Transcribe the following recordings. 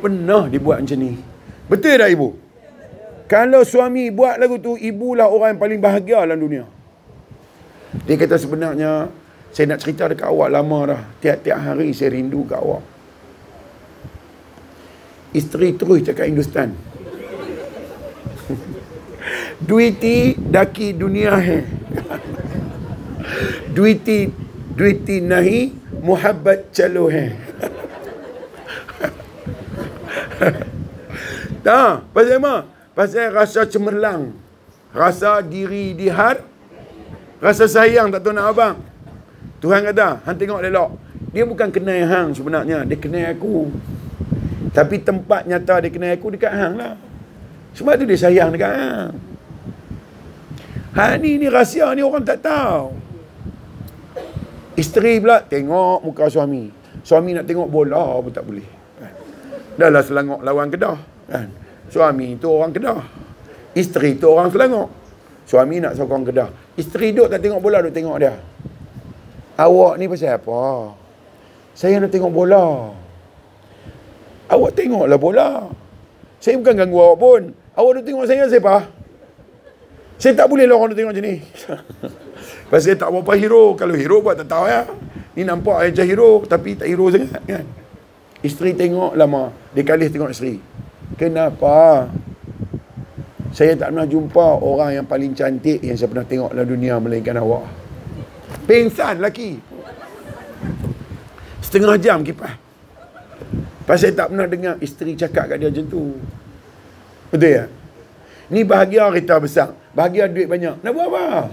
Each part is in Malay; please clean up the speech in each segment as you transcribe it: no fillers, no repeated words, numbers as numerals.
Pernah dibuat macam ni. Betul tak ibu? Kalau suami buat lagu tu, ibulah orang yang paling bahagia dalam dunia. Dia kata sebenarnya, saya nak cerita dekat awak lama dah. Tiap-tiap hari saya rindu kat awak. Isteri terus cakap Hindustan. Duiti daki dunia hai. Duiti nahi muhabbat chalo hai. Tak, pasal apa? Pasal rasa cemerlang, rasa diri dihar, rasa sayang tak tahu nak abang. Tuhan kata, hang tengok elok. Dia bukan kenal hang sebenarnya, dia kenal aku. Tapi tempat nyata dia kenal aku dekat hang lah. Sebab tu dia sayang dekat hang. Ni rahsia ni orang tak tahu. Isteri pula tengok muka suami. Suami nak tengok bola pun tak boleh. Dah lah Selangor lawan Kedah kan. Suami tu orang Kedah, isteri tu orang Selangor. Suami nak sokong Kedah, isteri duk tak tengok bola, duk tengok dia. Awak ni pasal apa? Saya nak tengok bola. Awak tengoklah bola. Saya bukan ganggu awak pun. Awak duk tengok saya siapa? Saya tak boleh lah orang duk tengok macam ni. Pasal saya tak berapa hero. Kalau hero buat tak tahu ya. Ni nampak macam hero tapi tak hero sangat kan. Isteri tengok lama. Dia kali tengok isteri. Kenapa? Saya tak pernah jumpa orang yang paling cantik yang saya pernah tengok dalam dunia melainkan awak. Pengsan lelaki. Setengah jam kipas. Pasal tak pernah dengar isteri cakap kat dia macam tu. Betul ya? Ni bahagia kereta besar. Bahagia duit banyak. Nak buat apa?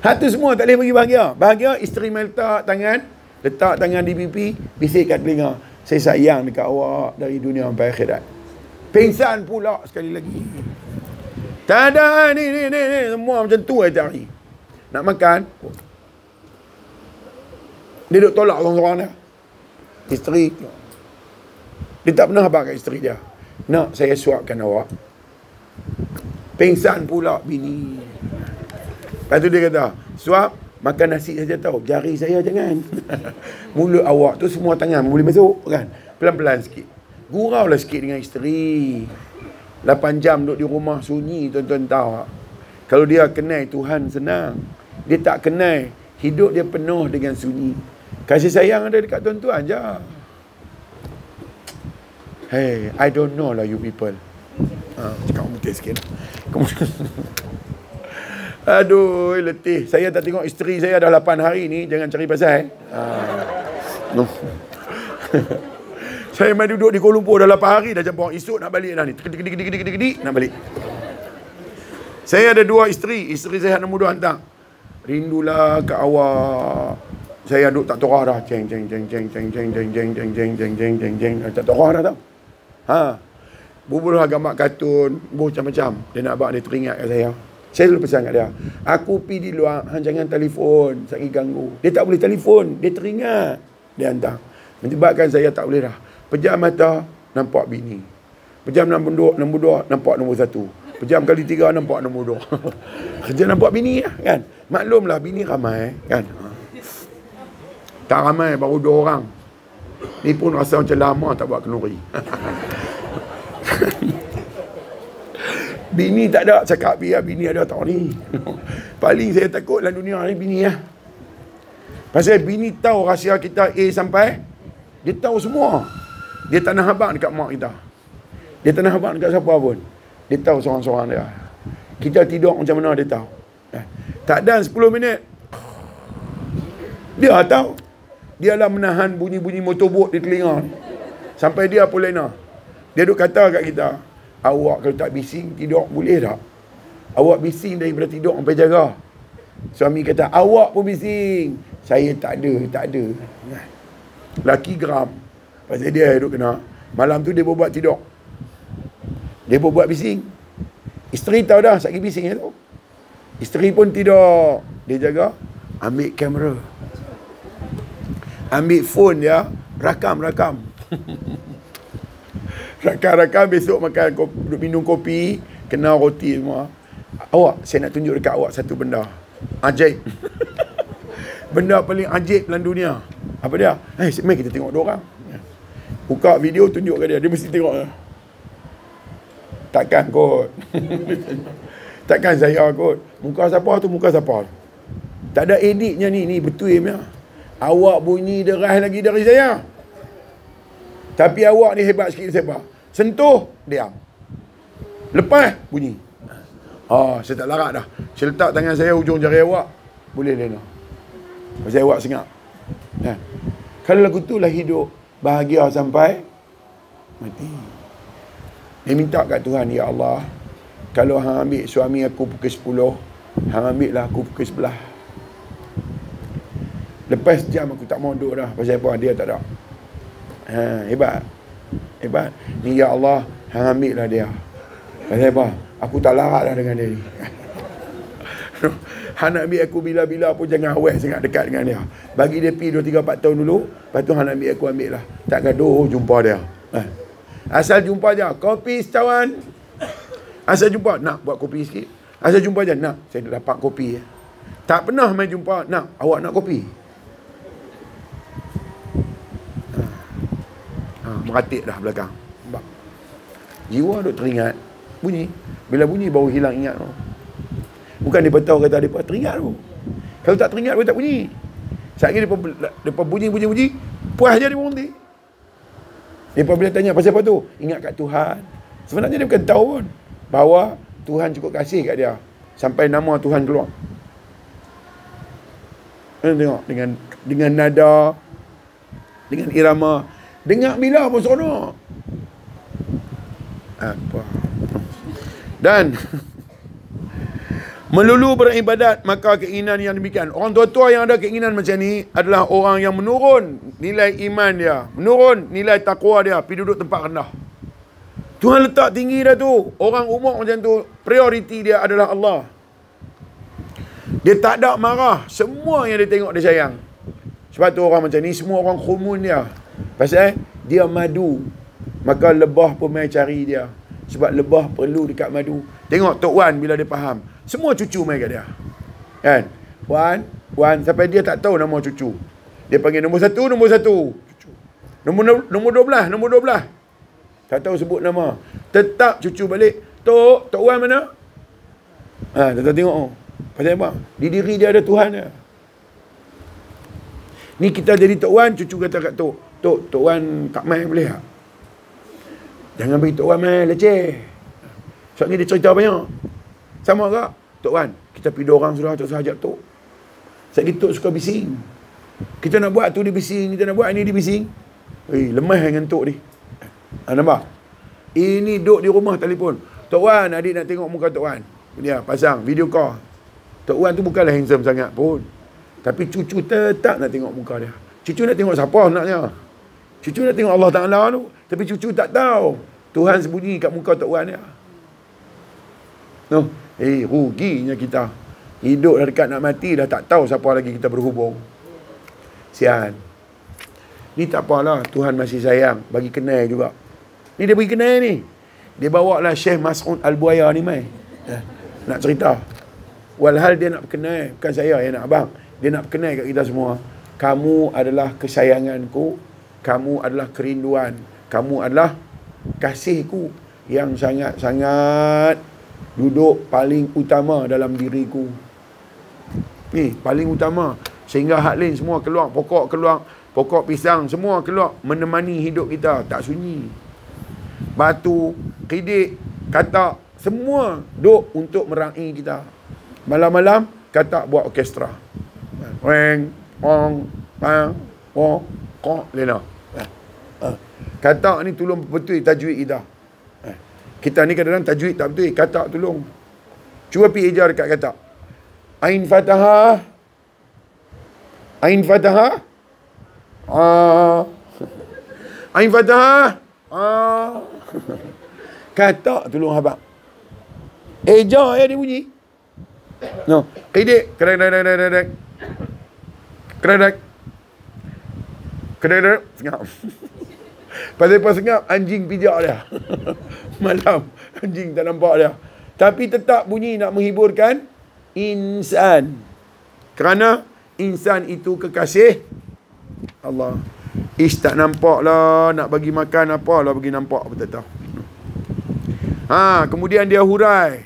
Hati semua tak boleh bagi bahagia. Bahagia isteri letak tangan di pipi, bisik kat telinga. Saya sayang dekat awak dari dunia sampai akhirat. Pengsan pula sekali lagi. Tak ada ni. Semua macam tu aja hari. Nak makan. Dia duk tolak orang-orang dia. Isteri. Dia tak pernah habaq kat isteri dia. Nak saya suapkan awak. Pengsan pula bini. Lepas tu dia kata, suap, makan nasi saja tahu. Jari saya jangan. Mulut awak tu semua tangan boleh masuk kan. Pelan-pelan sikit. Guraulah sikit dengan isteri. 8 jam duduk di rumah sunyi, tuan-tuan tahu. Kalau dia kenal Tuhan senang. Dia tak kenal, hidup dia penuh dengan sunyi. Kasih sayang ada dekat tuan-tuan je. Hey, I don't know lah you people. Cakap mutih sikit. Kemudian aduh, letih. Saya tak tengok isteri saya dah 8 hari ni. Jangan cari pasal. Saya main duduk di Kuala Lumpur dah 8 hari. Dah jam esok nak balik dah ni. Kedik, nak balik. Saya ada 2 isteri. Isteri saya nak mudah hantar. Rindulah ke awak. Saya duduk tak torah dah. Ceng. Tak torah dah tau. Bubur gambar kartun. Macam-macam. Dia nak abang dia teringat kat saya. Saya selalu pesan kat dia, aku pergi di luar, jangan telefon, saya ganggu. Dia tak boleh telefon, dia teringat. Dia hantar. Menyebabkan saya tak boleh dah. Pejam mata, nampak bini. Pejam nombor 2, nampak nombor 1. Pejam kali 3, nampak nombor 2. Kerja nampak bini lah, kan. Maklumlah, bini ramai, kan. Tak ramai, baru 2 orang. Ni pun rasa macam lama tak buat kenduri. Bini tak ada, cakap biar bini ada tak ni. Paling saya takut dalam dunia ni bini lah. Pasal bini tahu rahsia kita A sampai, dia tahu semua. Dia tak nak habaq dekat mak kita. Dia tak nak habaq dekat siapa pun. Dia tahu seorang-seorang dia. Kita tidur macam mana dia tahu. Tak ada 10 minit. Dia tahu. Dia lah menahan bunyi-bunyi motorbot di telinga. Sampai dia pun lena. Dia duk kata kat kita, awak kalau tak bising, tidur boleh tak? Awak bising daripada tidur sampai jaga. Suami kata, awak pun bising. Saya tak ada. Laki geram. Pasal dia duduk kena. Malam tu dia buat tidur. Dia buat bising. Isteri tahu dah, sakit bising tu. Isteri pun tidur. Dia jaga, ambil kamera. Ambil phone dia, rakam. Rakam besok makan duduk minum kopi, kena roti semua. Awak, saya nak tunjuk dekat awak satu benda ajaib. Benda paling ajaib dalam dunia. Apa dia? Mari kita tengok 2 orang. Buka video tunjuk ke dia. Dia mesti tengok. Takkan kot. Takkan saya kot. Muka siapa tu muka siapa. Tak ada editnya ni. Ni betul ya. Awak bunyi deras lagi dari saya. Tapi awak ni hebat sikit siapa. Sentuh, diam. Lepas, bunyi. Saya tak larat dah. Saya letak tangan saya hujung jari awak. Boleh lena. Pasal awak sengak. Kalau lagu tu lah hidup bahagia sampai mati. Dia minta kat Tuhan, ya Allah, kalau hang ambil suami aku pukul 10, hang ambil lah aku pukul 11. Lepas jam aku tak mau duduk dah. Pasal apa? Dia tak ada. Hebat. Hebat. Ni ya Allah, hang ambil lah dia. Pasal apa? Aku tak larat dah dengan dia ni. Hang nak ambil aku bila-bila pun jangan awal sangat dekat dengan dia. Bagi dia pergi 2, 3, 4 tahun dulu. Lepas tu hang nak ambil aku, ambil lah. Tak gaduh jumpa dia. Asal jumpa je. Kopi secawan. Asal jumpa. Nak buat kopi sikit. Asal jumpa je. Nak. Saya dah dapat kopi. Tak pernah main jumpa. Nak. Awak nak kopi? Meratik dah belakang. Jiwa duk teringat. Bunyi. Bila bunyi baru hilang ingat tu. Bukan dia tahu kata dia teringat tu. Kalau tak teringat dia tak bunyi. Sekali dia bunyi. Puas je dia berhenti. Dia bila tanya pasal apa tu? Ingat kat Tuhan. Sebenarnya dia bukan tahu pun bahawa Tuhan cukup kasih kat dia sampai nama Tuhan keluar. Tengok dengan nada, dengan irama, dengar bila pun seronok. Apa? Dan melulu beribadat, maka keinginan yang demikian. Orang tua-tua yang ada keinginan macam ni adalah orang yang menurun nilai iman dia, menurun nilai takwa dia, pergi duduk tempat rendah. Tuhan letak tinggi dah tu. Orang umur macam tu, prioriti dia adalah Allah. Dia tak ada marah. Semua yang dia tengok dia sayang. Sebab tu orang macam ni, semua orang khumun dia. Pasal dia madu. Maka lebah pun main cari dia. Sebab lebah perlu dekat madu. Tengok Tok Wan bila dia faham. Semua cucu main kat dia. Kan? Wan, sampai dia tak tahu nama cucu. Dia panggil nombor 1. Cucu. Nombor 12. Tak tahu sebut nama. Tetap cucu balik. Tok Wan mana? Tetap tengok. Pasal apa? Di diri dia ada Tuhan dia. Ni kita jadi Tok Wan, cucu kata kat Tok Wan kat mai boleh tak? Jangan bagi Tok Wan mai leceh. Sebab ni dia cerita banyak. Sama tak? Tok Wan, kita pergi dorang sudah tak sahajat Tok. Sebab Tok suka bising. Kita nak buat tu dia bising, kita nak buat ni dia bising. Lemah dengan Tok ni. Nampak? Ini duduk di rumah telefon. Tok Wan, adik nak tengok muka Tok Wan. Dia pasang video call. Tok Wan tu bukanlah handsome sangat pun. Tapi cucu tetap nak tengok muka dia. Cucu nak tengok siapa anaknya. Cucu nak tengok Allah Ta'ala tu. Tapi cucu tak tahu. Tuhan sembunyi kat muka Tok Wan dia. Ruginya kita. Hidup dah dekat nak mati, dah tak tahu siapa lagi kita berhubung. Sian. Ni tak apalah. Tuhan masih sayang. Bagi kenal juga. Ni dia bagi kenal ni. Dia bawa lah Syekh Mas'ud Al-Buaya ni mai. Nak cerita. Walhal dia nak kenal. Bukan saya yang nak abang. Dia nak kenal kat kita semua. Kamu adalah kesayanganku. Kamu adalah kerinduan. Kamu adalah kasihku yang sangat-sangat duduk paling utama dalam diriku. Ni paling utama. Sehingga hak lain semua keluar. Pokok pisang semua keluar. Menemani hidup kita. Tak sunyi. Batu, kidik, katak. Semua duduk untuk merangi kita. Malam-malam katak buat orkestra. Weng, ong, pang, wong, kok, lena. Katak ni tolong betul tajwid kita. Kita ni kadang-kadang tajwid tak betul. Katak tolong. Cuba pergi eja dekat katak. Ain Fatahah. Ain Fatahah. Ain Fatahah. Katak tolong habaq. Eja ya dia bunyi. No. Kidik. Kedek. Sengap. Pasal pas sengap, anjing pijak dia. Malam, anjing tak nampak dia. Tapi tetap bunyi nak menghiburkan insan. Kerana insan itu kekasih Allah. Ish tak nampak lah, nak bagi makan apa lah bagi nampak apa tak tahu. Kemudian dia hurai.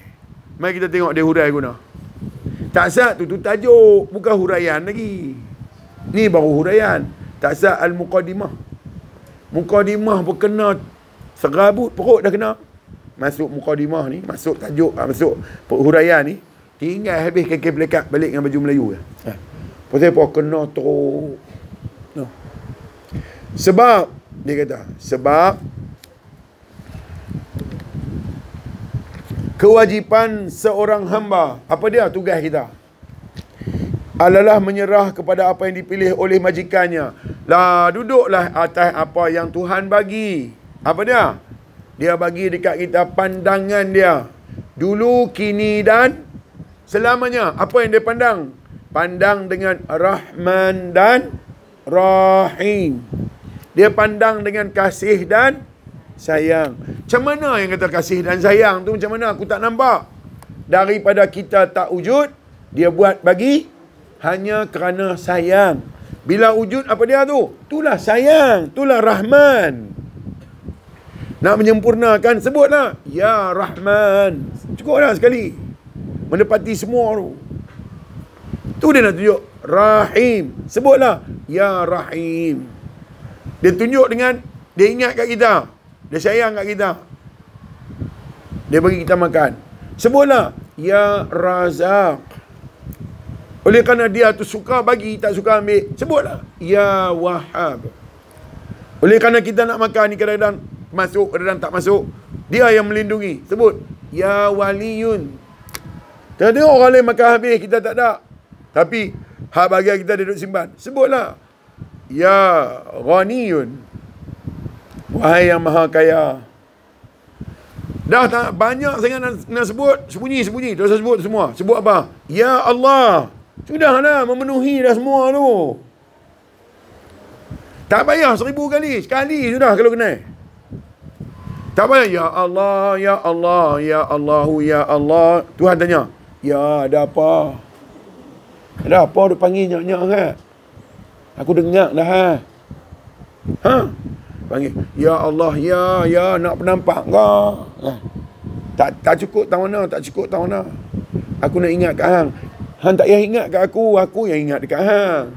Mari kita tengok dia hurai guna. Tak sah tu tajuk, bukan huraian lagi. Ni baru huraian. Tak sah al-muqaddimah. Muqaddimah pun kena serabut perut dah kena. Masuk muqaddimah ni, masuk tajuk, masuk huraian ni, tinggal habis kaki pelekat balik dengan baju Melayu je. Pasal apa kena teruk. No. Sebab dia kata, sebab kewajipan seorang hamba, apa dia tugas kita? Adalah menyerah kepada apa yang dipilih oleh majikannya. Lah, duduklah atas apa yang Tuhan bagi. Apa dia? Dia bagi dekat kita pandangan dia. Dulu, kini dan selamanya. Apa yang dia pandang? Pandang dengan Rahman dan Rahim. Dia pandang dengan kasih dan sayang. Macam mana yang kata kasih dan sayang tu macam mana? Aku tak nampak. Daripada kita tak wujud, dia buat bagi hanya kerana sayang. Bila wujud apa dia tu? Itulah sayang, itulah Rahman. Nak menyempurnakan, sebutlah Ya Rahman. Cukup dah sekali. Menepati semua tu. Tu dia nak tunjuk. Rahim. Sebutlah Ya Rahim. Dia tunjuk dengan, dia ingat kat kita. Dia sayang kat kita. Dia bagi kita makan. Sebutlah Ya Razak. Oleh kerana dia tu suka bagi, tak suka ambil. Sebutlah Ya Wahhab. Oleh kerana kita nak makan ni kadang-kadang masuk, kadang-kadang tak masuk. Dia yang melindungi. Sebut Ya Waliyun. Tengok orang lain makan habis, kita tak ada. Tapi hak bahagian kita dia duduk simpan. Sebutlah Ya Ghaniyun. Wahai yang maha kaya. Dah tak banyak sangat nak sebut. Sembunyi-sembunyi. Tak usah sebut semua. Sebut apa? Ya Allah. Sudahlah, memenuhi dah semua tu. Tak payah 1000 kali. Sekali sudah kalau kena. Tak payah Ya Allah, Ya Allah, Ya Allahu, Ya Allah. Tuhan tanya, ya ada apa? Ada apa dia panggil nyak-nyak kan? Aku dengar dah. Panggil Ya Allah, ya nak penampak kau. Tak cukup tahu mana, tak cukup tahu mana. Aku nak ingat kat hang. Hang tak payah ingat kat aku yang ingat dekat hang.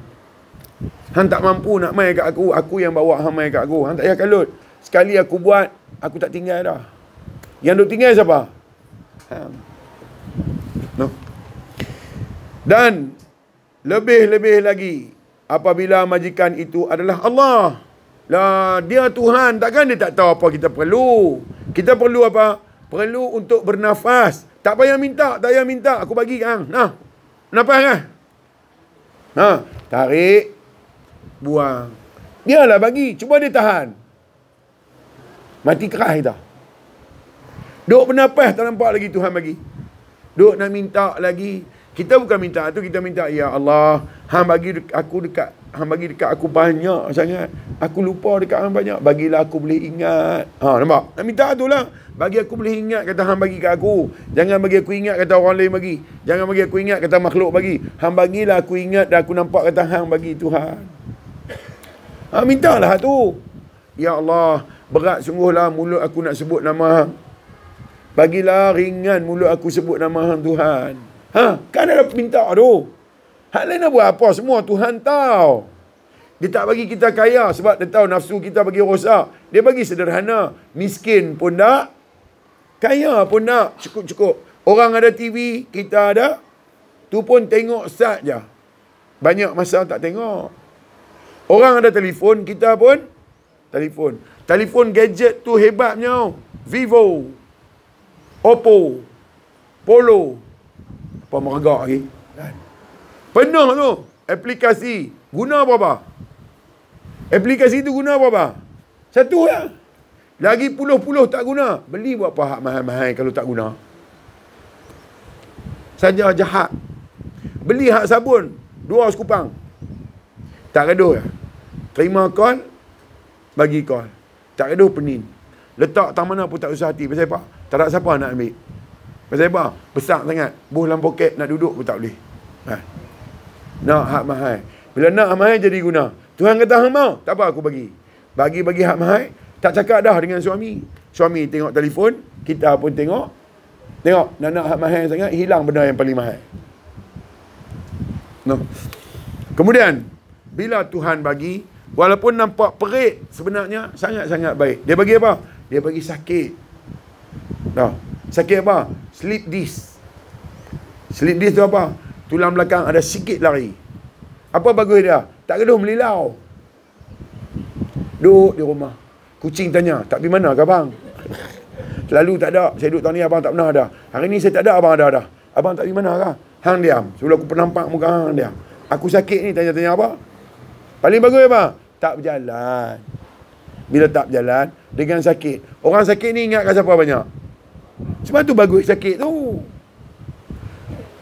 Hang tak mampu nak mai kat aku yang bawa hang mai kat aku. Hang tak payah kalut. Sekali aku buat, aku tak tinggal dah. Yang duk tinggal siapa? Hang. No. Dan lebih-lebih lagi apabila majikan itu adalah Allah. Lah, dia Tuhan, takkan dia tak tahu apa kita perlu. Kita perlu apa? Perlu untuk bernafas. Tak payah minta, tak payah minta. Aku bagi hang. Nah, nafas kan? Tarik, buang. Dialah bagi, cuba dia tahan. Mati keras kita. Duk bernafas, tak nampak lagi Tuhan bagi. Duk nak minta lagi. Kita bukan minta tu, kita minta Ya Allah, hang bagi aku dekat, hang bagi dekat aku banyak sangat. Aku lupa dekat hang banyak, bagilah aku boleh ingat. Nampak? Nak minta tu lah. Bagi aku boleh ingat kata hang bagi kat aku. Jangan bagi aku ingat kata orang lain bagi. Jangan bagi aku ingat kata makhluk bagi. Hang bagilah aku ingat dan aku nampak kata hang bagi Tuhan. Mintalah tu. Ya Allah, berat sungguhlah mulut aku nak sebut nama hang. Bagilah ringan mulut aku sebut nama hang Tuhan. Kan ada minta tu. Hak lain nak buat apa? Semua Tuhan tahu. Dia tak bagi kita kaya sebab dia tahu nafsu kita bagi rosak. Dia bagi sederhana. Miskin pun tak. Kaya pun tak. Cukup-cukup. Orang ada TV, kita ada. Tu pun tengok saja. Banyak masa tak tengok. Orang ada telefon, kita pun telefon. Telefon gadget tu hebatnya. Vivo, Oppo, Polo. Apa meragak lagi? Penuh tu. Aplikasi. Guna berapa? Aplikasi tu guna berapa? Satu lah. Lagi puluh-puluh tak guna. Beli buat apa hak mahal-mahal kalau tak guna? Saja jahat. Beli hak sabun. 2 sekupang. Tak gaduh ya? Terima call. Bagi call. Tak gaduh penin. Letak tang mana pun tak usah hati. Pasal apa? Tak ada siapa nak ambil. Pasal apa? Besar sangat. Buh dalam poket nak duduk pun tak boleh. Nak hak mahal. Bila nak hak mahal jadi guna. Tuhan kata hang mau, tak apa aku bagi. Bagi hak mahal, tak cakap dah dengan suami. Suami tengok telefon, kita pun tengok. Tengok, nak hak mahal sangat, hilang benda yang paling mahal. No. Kemudian, bila Tuhan bagi, walaupun nampak perit, sebenarnya sangat-sangat baik. Dia bagi apa? Dia bagi sakit. No. Sakit apa? Slip disc. Slip disc tu apa? Tulang belakang ada sikit lari. Apa bagus dia? Tak gaduh melilau. Duduk di rumah. Kucing tanya, tak pergi mana ke abang? Selalu tak ada. Saya duduk tahun ni abang tak pernah ada. Hari ni saya tak ada, abang ada dah. Abang tak pergi mana ke? Hang diam. Sebelum aku nampak muka hang diam. Aku sakit ni, tanya-tanya apa? Paling bagus apa? Tak berjalan. Bila tak berjalan, dengan sakit. Orang sakit ni ingatkan siapa banyak? Sebab tu bagus sakit tu.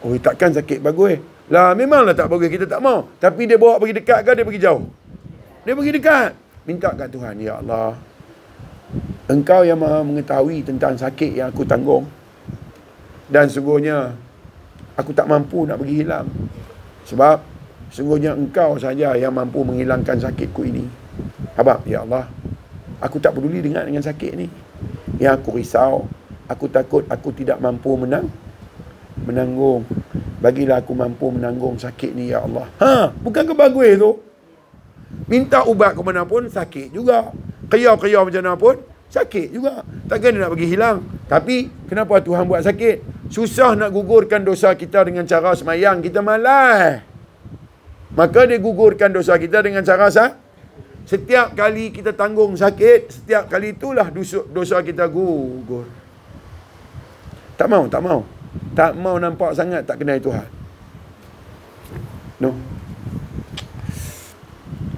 Oh, takkan sakit bagus. Lah, memanglah tak bagus, kita tak mau. Tapi dia bawa pergi dekat ke dia pergi jauh? Dia pergi dekat. Minta kat Tuhan, ya Allah, Engkau yang maha mengetahui tentang sakit yang aku tanggung. Dan sungguhnya, aku tak mampu nak pergi hilang. Sebab, sungguhnya Engkau saja yang mampu menghilangkan sakitku ini. Abang, ya Allah, aku tak peduli dengan sakit ni. Yang aku risau, aku takut aku tidak mampu menanggung. Bagilah aku mampu menanggung sakit ni, ya Allah. Bukan ke bagus tu? Minta ubat ke mana pun, sakit juga. Keyau-keyau macam mana pun, sakit juga. Takkan dia nak pergi hilang. Tapi, kenapa Tuhan buat sakit? Susah nak gugurkan dosa kita dengan cara semayang. Kita malas. Maka dia gugurkan dosa kita dengan cara setiap kali kita tanggung sakit, setiap kali itulah dosa kita gugur. Tak mau. Tak mau nampak sangat tak kenal Tuhan. No.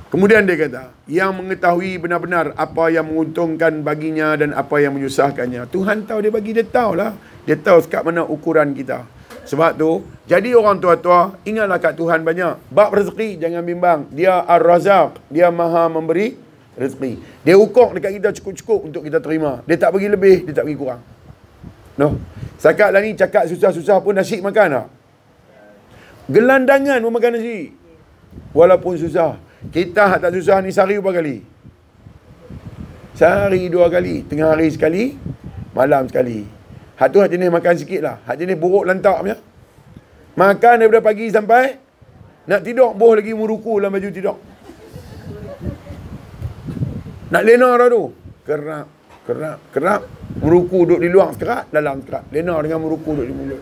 Kemudian dia kata, yang mengetahui benar-benar apa yang menguntungkan baginya dan apa yang menyusahkannya. Tuhan tahu, dia bagi, dia tahu lah. Dia tahu sekat mana ukuran kita. Sebab tu, jadi orang tua-tua, ingatlah kat Tuhan banyak. Bab rezeki, jangan bimbang. Dia Ar-Razak. Dia maha memberi rezeki. Dia ukur dekat kita cukup-cukup untuk kita terima. Dia tak bagi lebih, dia tak bagi kurang. No. Sekat lah ni cakap susah-susah pun nasi makan tak? Gelandangan pun makan nasi. Walaupun susah. Kita tak susah ni sehari berapa kali? Sehari 2 kali. Tengah hari sekali, malam sekali. Hak tu hak jenis makan sikit lah. Hak jenis buruk lantak punya. Makan daripada pagi sampai nak tidur, boh lagi meruku dalam baju tidur. Nak lena dah tu. Kerap. Meruku duduk di luar sekerat, dalam sekerat. Lena dengan meruku duduk di mulut.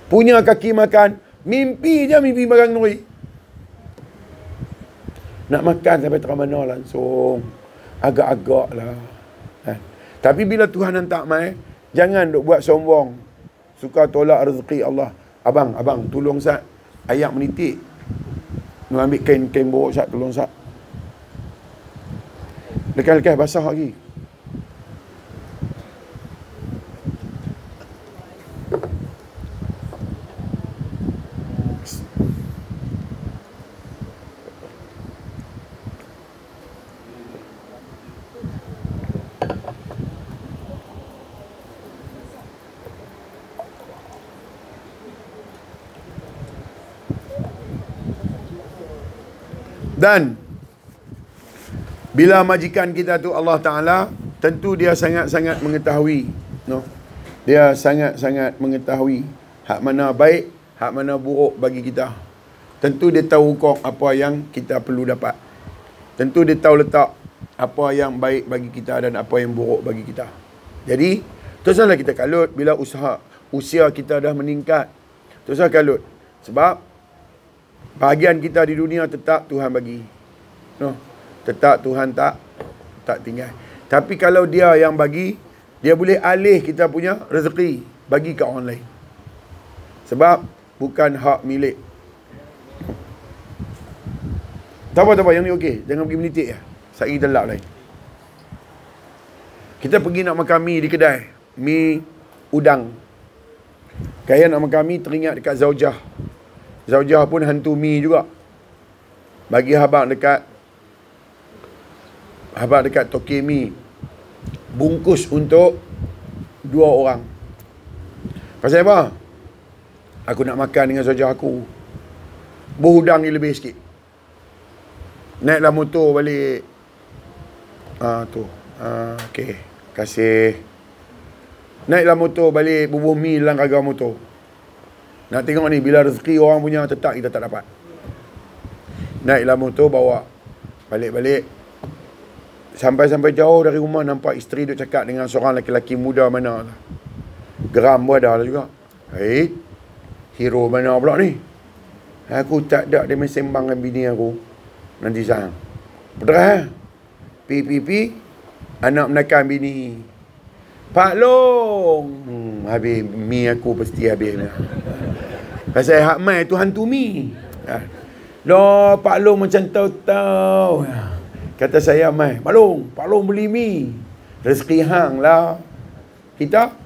Punya kaki makan, mimpi barang nuri. Nak makan sampai tengah mana langsung. Agak-agak lah. Tapi bila Tuhan hantar mai, jangan duk buat sombong. Suka tolak rezeki Allah. Abang, tolong Sat. Ayak menitik. Nak ambil kain borok Sat, tolong Sat. Lekas-lekas basah lagi. Dan bila majikan kita tu Allah Ta'ala, tentu dia sangat-sangat mengetahui. No? Dia sangat-sangat mengetahui hak mana baik, hak mana buruk bagi kita. Tentu dia tahu hukum apa yang kita perlu dapat. Tentu dia tahu letak apa yang baik bagi kita dan apa yang buruk bagi kita. Jadi, teruslah kita kalut bila usia kita dah meningkat. Teruslah kalut. Sebab bahagian kita di dunia tetap Tuhan bagi. No. Tetap Tuhan tak tinggal. Tapi kalau dia yang bagi, dia boleh alih kita punya rezeki bagi ke orang lain. Sebab bukan hak milik. Tak apa, yang ni okey. Jangan pergi menitik ya. Saya kita lap lain. Kita pergi nak makan mi di kedai. Mi udang. Kaya nak makan mi teringat dekat Zaujah. Zaujah pun hantu mi juga. Bagi habang dekat toke mi. Bungkus untuk 2 orang. Pasal apa? Aku nak makan dengan Zaujah aku. Berhudang ni lebih sikit. Naiklah motor balik. Okey. Kasih. Naiklah motor balik, bubuh mi dalam gagang motor. Nak tengok ni, bila rezeki orang punya tetap kita tak dapat. Naiklah motor, bawa. Balik-balik. Sampai-sampai jauh dari rumah, nampak isteri duk cakap dengan seorang lelaki muda mana lah. Geram pun ada lah juga. Hei, hero mana pula ni? Aku tak ada dia main sembang dengan bini aku. Nanti sang. Pedera. Pi. Anak menekan bini. Pak Long. Habis mi aku pasti habis. Pasal hak mai tu hantu mi. Loh, Pak Long macam tahu-tahu. Kata saya mai, Pak Long beli mi. Rezeki hang lah. Kita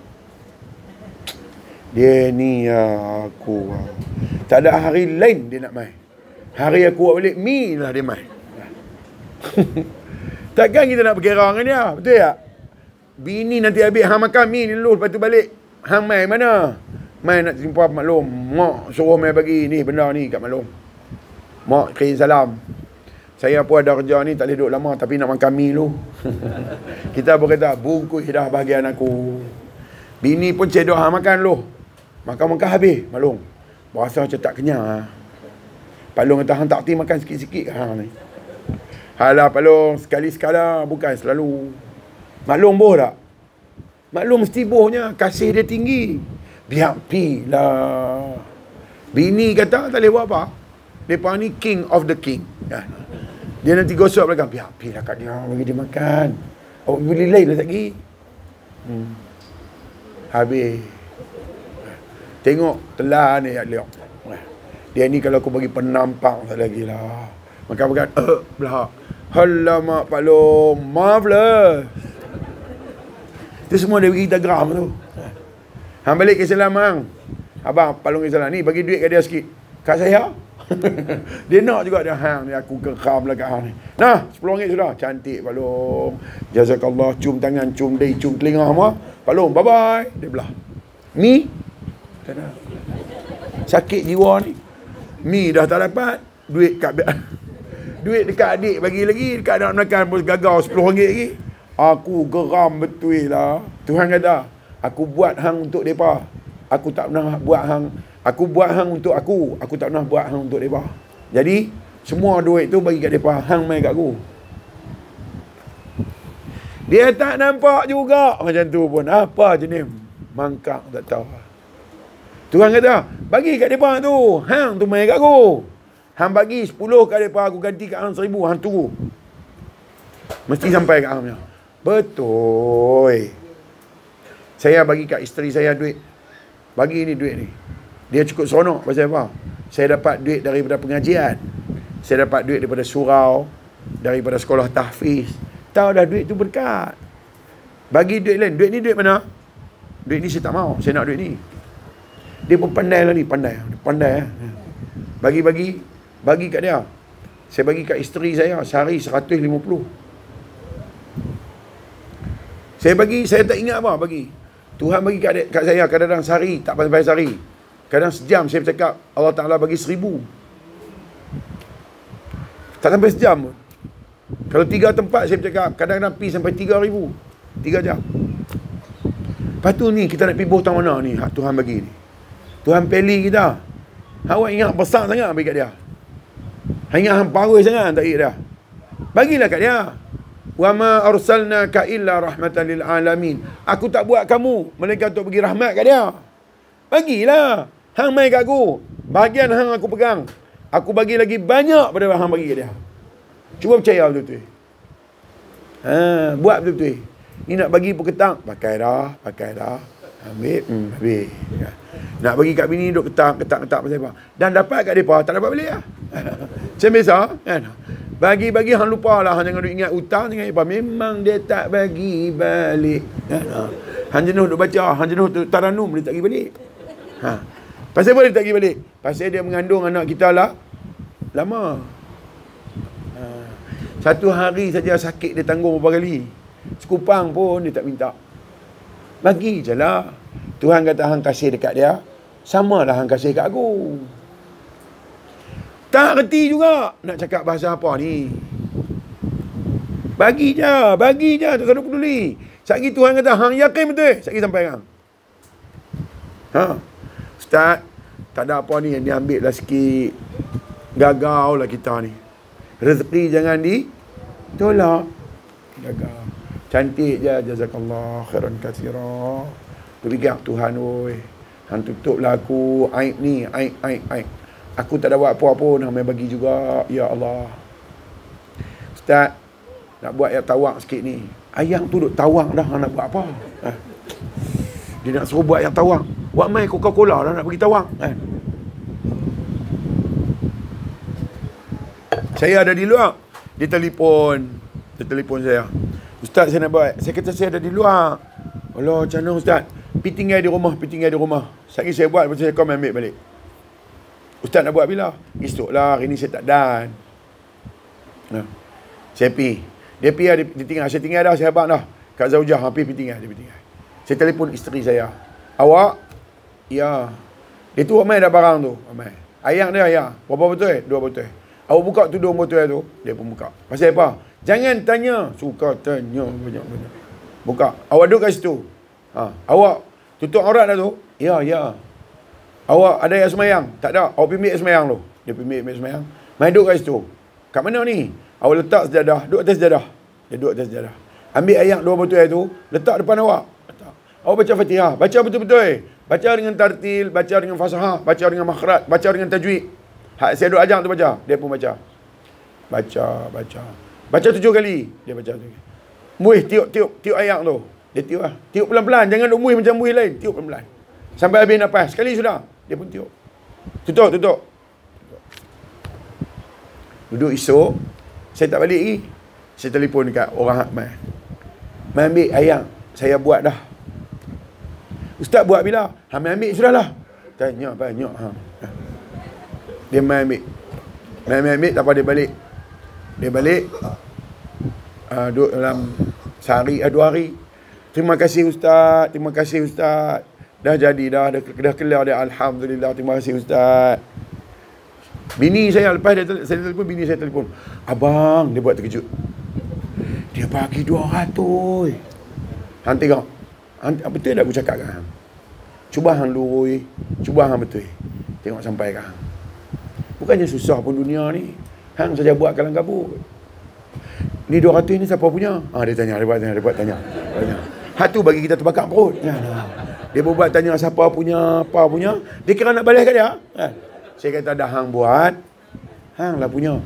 dia ni aku. Tak ada hari lain dia nak mai. Hari aku buat balik mi lah dia mai. Takkan kita nak berkira dengan dia? Betul tak? Bini nanti habis hang makan mi ni dulu, lepas tu balik. Hang mai mana? Mai nak jumpa maklum. Mak suruh mai bagi ni benda ni kat maklum. Mak kirim salam. Saya pun ada kerja ni, tak boleh duduk lama, tapi nak makan mi dulu. Kita pun kata, bungkus dah bahagian aku. Bini pun cedok hang makan dulu. Makan-makan habis, maklum. Berasa macam tak kenyang. Pak Long kata, hang tak hati makan sikit-sikit hang ni. Halah Pak Long, sekali-sekala, bukan selalu. Maklum boh tak? Maklum mesti bohnya, kasih dia tinggi. Biar pi lah. Bini kata, tak boleh buat apa. Mereka ni king of the king. Dia nanti gosok belakang. Biar pi lah kat dia, bagi dia makan. Awak beli lain lah tak pergi. Habis. Tengok telah ni liok. Dia ni kalau aku bagi penampak tak lagi lah. Makan-makan. Belah. Alamak Pak Long. Maaf lah. Itu semua dia bagi kita geram tu. Hang balik ke salam hang. Abang, Pak Long ke salam. Ni bagi duit kat dia sikit. Kat saya. Dia nak juga dia hang ni. Aku geram lah kat hang ni. Nah, RM10 sudah. Cantik Pak Long. Jazakallah. Cium tangan, cium dahi, cium telinga semua. Pak Long, bye-bye. Dia belah. Mi? Tak ada. Sakit jiwa ni. Mi dah tak dapat. Duit dekat adik bagi lagi. Dekat anak makan pun gagal RM10 lagi. Aku geram betul lah. Tuhan kata, aku buat hang untuk mereka. Aku tak pernah buat hang. Aku buat hang untuk aku. Aku tak pernah buat hang untuk mereka. Jadi, semua duit tu bagi kat mereka. Hang main kat aku. Dia tak nampak juga macam tu pun. Apa jenis mangkak tak tahu. Tuhan kata, bagi kat mereka tu. Hang tu main kat aku. Hang bagi 10 kat mereka, aku ganti kat hang 1000. Hang tunggu. Mesti sampai kat hangnya. Betul. Saya bagi kat isteri saya duit. Bagi ni duit ni. Dia cukup seronok. Pasal apa? Saya dapat duit daripada pengajian. Saya dapat duit daripada surau. Daripada sekolah tahfiz. Tahu dah duit tu berkat. Bagi duit lain. Duit ni duit mana? Duit ni saya tak mau. Saya nak duit ni. Dia pun pandai lah ni. Pandai. Bagi kat dia. Saya bagi kat isteri saya sehari 150. Saya tak ingat apa bagi. Tuhan bagi kat saya kadang-kadang sehari, tak sampai sehari. Kadang sejam saya bercakap, Allah Ta'ala bagi 1000. Tak sampai sejam pun. Kalau 3 tempat saya bercakap, kadang-kadang pergi sampai 3000. 3 jam. Lepas tu ni, kita nak pergi botang mana ni, hak Tuhan bagi ni. Tuhan pilih kita. Awak ingat besar sangat bagi kat dia. Ingat hang paroi sangat tak ingat dia. Bagilah kat dia. Wa ma arsalnaka illa rahmatan lil alamin. Aku tak buat kamu melainkan untuk bagi rahmat kat dia. Bagilah. Hang mai kat aku. Bahagian hang aku pegang. Aku bagi lagi banyak pada hang bagi kat dia. Cuba percaya betul-betul. Buat betul-betul. Ni nak bagi perketak, pakai dah. Ambil, habis. Nak bagi kat bini duk ketak pasal apa? Dan dapat kat depa, tak dapat balik lah. Macam biasa, kan? Bagi hang lupa lah, hang jangan duk ingat hutang dengan apa. Memang dia tak bagi balik. Hang jenuh duk baca, hang jenuh duk taranum, dia tak bagi balik. Pasal apa dia tak bagi balik? Pasal dia mengandung anak kita lah lama. Satu hari saja sakit dia tanggung beberapa kali. Sekupang pun dia tak minta. Bagi je lah. Tuhan kata hang kasih dekat dia, sama lah hang kasih kat aku. Tak reti juga nak cakap bahasa apa ni. Bagi je, tak ada peduli. Satgi Tuhan kata, hang yakin betul? Satgi sampai hang. Ustaz, tak ada apa ni, ni ambil lah sikit. Gagal lah kita ni. Rezeki jangan ditolak. Gagal. Cantik je, jazakallah khairan katsira. Berfikir Tuhan, oi, hang tutuplah aku aib ni, aib. Aku tak ada buat apa-apa pun, hang bagi juga, ya Allah. Ustaz, nak buat yang tawak sikit ni. Ayang tu duk tawak dah, hang nak buat apa? Dia nak suruh buat yang tawak. Buat mai Coca-Cola dah nak pergi tawak. Saya ada di luar. Dia telefon saya. Ustaz, saya nak buat. Saya kata saya ada di luar. Allah, macam mana Ustaz? Pergi tinggal di rumah. Sekali saya buat, lepas saya kau ambil balik. Ustaz nak buat bila? Esok lah, hari ni saya tak dan. Saya pergi. Dia tinggal. Saya tinggal dah, saya abang dah. Kak Zaujah, pergi tinggal. Saya telefon isteri saya. Awak? Ya. Dia tu ramai dah barang tu. Ramai. Ayang dia, ya. Berapa botol? 2 botol. Awak buka tudung botol tu, dia pun buka. Pasal apa? Jangan tanya. Suka tanya banyak-banyak. Buka. Awak duduk kat situ. Awak tutup aurat dah tu? Ya. Awak ada yang semayang? Tak ada. Awak pergi ambil semayang tu. Dia pergi ambil semayang. Main duduk kat situ. Kat mana ni? Awak letak sejadah. Duduk atas sejadah. Dia duduk atas sejadah. Ambil ayat 2 botol tu. Letak depan awak. Letak. Awak baca Fatihah. Baca betul-betul. Baca dengan tartil. Baca dengan fasahah. Baca dengan makhrat. Baca dengan tajwid. Saya duduk ajang tu baca. Dia pun baca. Baca 7 kali. Dia baca 7 kali. Muih, tiup ayat tu. Dia tiup lah. Tiup pelan-pelan. Jangan duk muih macam muih lain. Tiup pelan-pelan. Sampai habis nafas. Sekali sudah. Dia pun tiup. Tutup. Duduk esok. Saya tak balik lagi. Saya telefon dekat orang Mai ambil ayam. Saya buat dah. Ustaz buat bila? Mai ambil sudah lah. Tanya banyak. Dia Mai ambil. Tak apa dia balik. Duduk dalam sehari 2 hari. Terima kasih Ustaz. Dah jadi dah kelar dia. Alhamdulillah. Terima kasih Ustaz. Bini saya lepas saya telefon, bini saya telefon. Abang, dia buat terkejut. Dia bagi 200. Hang tengok. Betul tak aku cakap kan hang? Cuba hang lurui. Cuba hang betul. Tengok sampai kan. Bukannya susah pun dunia ni. Hang saja buat kalang kabut. Ni 200 ni siapa punya? Dia tanya. Hak tu bagi kita terbakar perut. Dia buat tanya siapa punya, apa punya. Dia kira nak balas kat dia. Saya kata dah hang buat. Hang lah punya.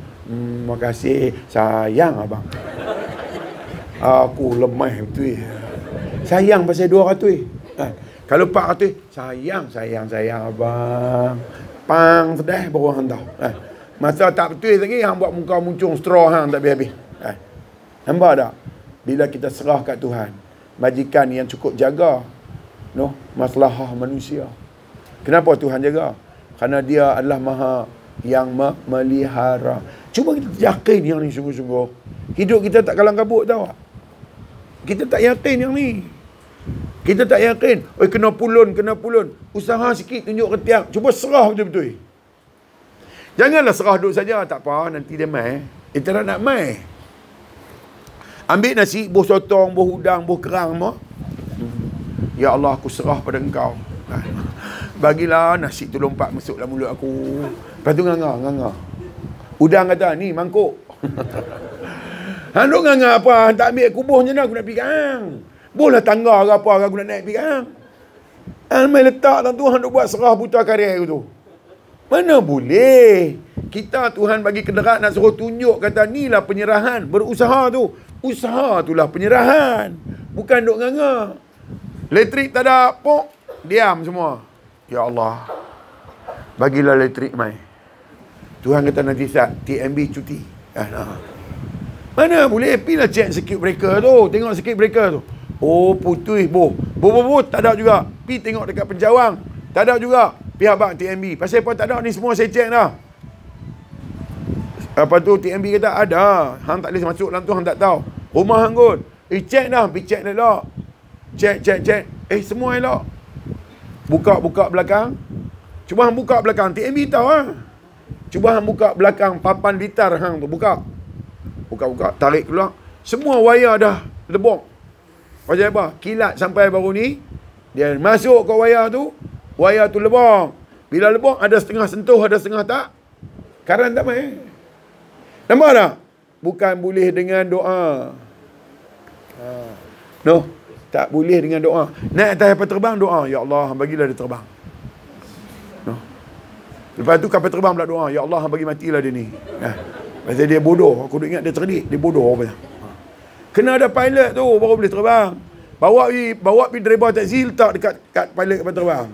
Makasih. Sayang abang. Aku lemah betul. Sayang pasal 200. Kalau 400, sayang abang. Pang sedih baru hang tahu. Masa tak betul lagi hang buat muka muncung straw hang tak habis-habis. Nampak tak? Bila kita serah kat Tuhan, majikan yang cukup jaga maslahah manusia. Kenapa Tuhan jaga? Kerana dia adalah Maha yang melihara. Cuba kita yakin yang ni sungguh-sungguh. Hidup kita tak kalang kabut tau. Kita tak yakin yang ni. Kita tak yakin. Kena pulun. Usaha sikit tunjuk ketiak. Cuba serah betul-betul. Janganlah serah duduk saja. Tak apa, nanti dia mai. Kita nak mai. Ambil nasi, buh sotong, buh udang, buh kerang semua. Ya Allah, aku serah pada engkau. Bagilah nasi tu lompat masuk dalam mulut aku. Lepas tu nganga. Udang kata, ni mangkuk. Hang duk nganga apa? Hang tak ambil kubuh je nak aku nak pergi hang. Boleh tangga ke apa aku nak naik pergi hang. Hang main letak dalam tu hang duk buat serah buta karya tu. Mana boleh. Kita Tuhan bagi kederat nak suruh tunjuk kata inilah penyerahan. Berusaha tu. Usaha itulah penyerahan. Bukan duk nganga. Elektrik tak ada pok. Diam semua. Ya Allah. Bagilah elektrik mai. Tuhan kata nanti saat TMB cuti. Mana boleh. Pergilah check circuit breaker tu. Tengok circuit breaker tu. Oh putih boh. Boh. Tak ada juga. Pergi tengok dekat Penjawang. Tak ada juga. Pihak bang TMB. Pasal apa tak ada ni semua saya check dah. Apa tu TMB kata ada. Hang tak boleh masuk dalam tu hang tak tahu. Rumah hang kot. Check dah. Pergi check dah elok. Check. Semua elok. Buka belakang. Cuba hang buka belakang. TMB tahu lah. Cuba hang buka belakang papan litar hang tu, buka. Buka, tarik keluar. Semua wayar dah lebok. Pasal apa? Kilat sampai baru ni, dia masuk ke wayar tu lebok. Bila lebok, ada setengah sentuh, ada setengah tak. Karan tak main. Nampak tak? Bukan boleh dengan doa. No, tak boleh dengan doa. Naik atas kapal terbang, doa. Ya Allah, bagilah dia terbang. No. Lepas tu kapal terbang pula doa. Ya Allah, bagi matilah dia ni. Pasal dia bodoh. Aku ingat dia cerdik. Dia bodoh. Kena ada pilot tu, baru boleh terbang. Bawa pergi driver taksi, letak dekat pilot kapal terbang.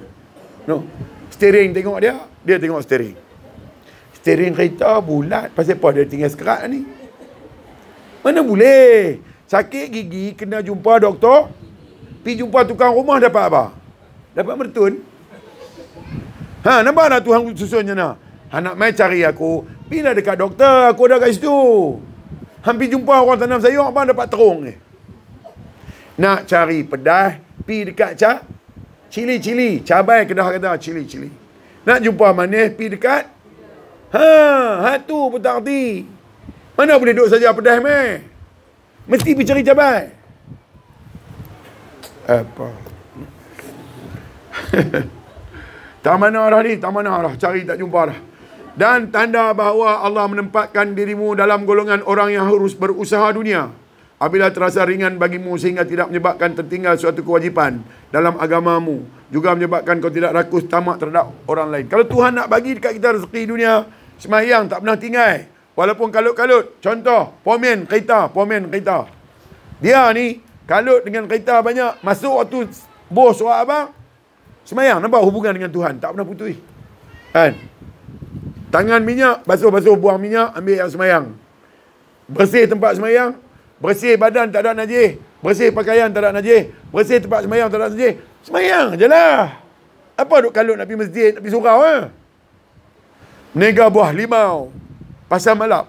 No. Steering tengok dia, dia tengok steering. Steering kereta bulat. Pasal apa dia tinggal sekerat ni? Mana boleh? Sakit gigi, kena jumpa doktor. Pergi jumpa tukang rumah, dapat apa? Dapat mertun. Nampak tak Tuhan susunnya nak? Nak main cari aku. Pergilah dekat doktor, aku dah kat situ. Hampir jumpa orang tanam sayur, abang dapat terung ni. Nak cari pedas, pergi dekat cili. Cabai Kedah kata cili. Nak jumpa manis, pergi dekat tu pun tak erti. Mana boleh duduk saja pedas meh? Mesti pergi cari cabai. Apa? Tak mana arah ni, tak mana arah. Cari tak jumpa dah. Dan tanda bahawa Allah menempatkan dirimu dalam golongan orang yang harus berusaha dunia. Apabila terasa ringan bagimu sehingga tidak menyebabkan tertinggal suatu kewajipan dalam agamamu. Juga menyebabkan kau tidak rakus tamak terhadap orang lain. Kalau Tuhan nak bagi dekat kita rezeki dunia, semayang tak pernah tinggal. Walaupun kalut-kalut. Contoh, pomen kereta. Dia ni, kalut dengan kereta banyak. Masuk waktu bos surat abang, semayang. Nampak hubungan dengan Tuhan? Tak pernah putus. Kan? Tangan minyak, basuh-basuh buang minyak, ambil yang semayang. Bersih tempat semayang, bersih badan tak ada najis, bersih pakaian tak ada najis, bersih tempat semayang tak ada najis. Semayang je lah. Apa duk kalut nak pergi masjid, nak pergi surau Nega buah limau, pasal malap.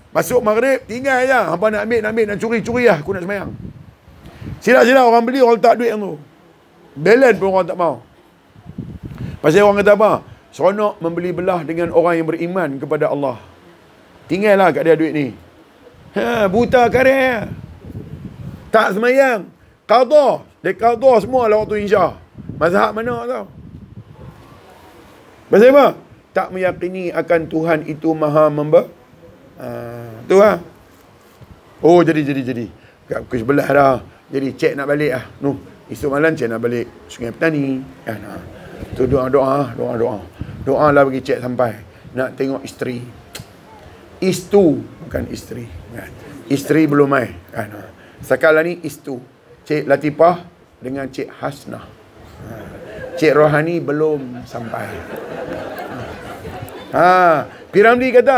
Masuk maghrib, tinggal je. Hampa nak ambil, nak curi lah, aku nak semayang. Silap-silap orang beli, orang letak duit yang tu. Balance pun orang tak mau. Pasal orang kata apa? Seronok membeli belah dengan orang yang beriman kepada Allah. Tinggallah kat dia duit ni. Buta karya. Tak semayang. Qadha. Dia qadha semua lah waktu insya. Mazhab mana tau? Pasal apa? Tak meyakini akan Tuhan itu maha tu lah. Oh, jadi. Kat pukul 11 dah. Jadi cek nak balik lah. Esok malam cek nak balik Sungai Petani. Tu doa lah bagi cek sampai. Nak tengok isteri. Istu, bukan isteri. Isteri belum mai. Sekarang ni istu. Cik Latifah dengan Cik Hasnah. Cik Rohani belum sampai. Piramli kata